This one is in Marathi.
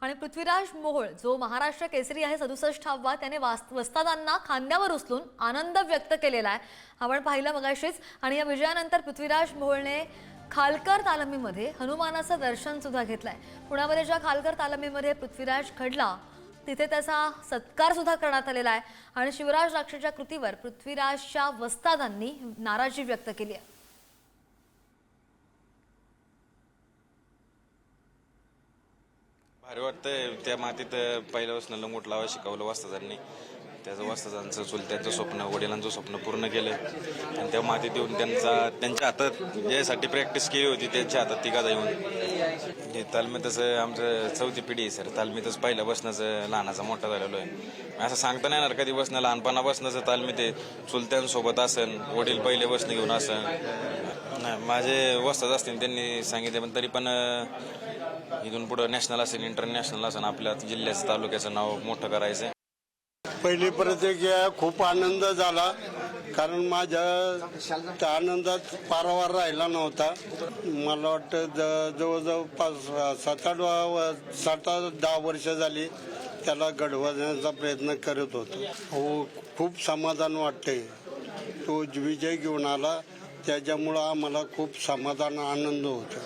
आणि पृथ्वीराज मोहोळ जो महाराष्ट्र केसरी आहे 67वा त्याने वस्तादांना खांद्यावर उचलून आनंद व्यक्त केलेला आहे. आपण पाहिलं मगाशीच. आणि या विजयानंतर पृथ्वीराज मोहोळने खालकर तालमीमध्ये हनुमानाचं दर्शन सुद्धा घेतलंय. पुण्यामध्ये ज्या खालकर तालमीमध्ये पृथ्वीराज घडला तिथे त्याचा सत्कार सुद्धा करण्यात आलेला आहे. आणि शिवराज राक्षसच्या कृतीवर पृथ्वीराजच्या वस्तादांनी नाराजी व्यक्त केली आहे. भारी वाटतंय. त्या मातीत पहिल्यापासून लंगोट लावा शिकवलं वस्तादांनी. त्याचं वस्तादांचं चुलत्यांचं स्वप्न, वडिलांचं स्वप्न पूर्ण केलं. आणि त्या मातीत येऊन त्यांच्या हातात ज्यासाठी प्रॅक्टिस केली होती त्यांच्या हातात ती गादा येऊन हे तालमीतच आमचं 4थी पिढी आहे सर. तालमीतच पहिल्यापासूनच लहानाचा मोठा झालेलो आहे. असं सांगता नाही येणार कधी बसणं लहानपणापासूनच तालमीत आहे. चुलत्यांसोबत असन, वडील पहिले बसणं घेऊन असन. नाही माझे वस्ताद असतील त्यांनी सांगितले, पण तरी पण इथून पुढं नॅशनल असेल, इंटरनॅशनल असेल, आपल्या जिल्ह्याचं तालुक्याचं नाव मोठं करायचं. पहिली प्रतिक्रिया खूप आनंद झाला, कारण माझ्या त्या आनंदात पारावार राहिला नव्हता. मला वाटतं जवळजवळ 7-10 वर्ष झाली त्याला घडवण्याचा प्रयत्न करत होतो. हो, खूप समाधान वाटते. तो विजय घेऊन आला त्याच्यामुळं आम्हाला खूप समाधान आनंद होतो.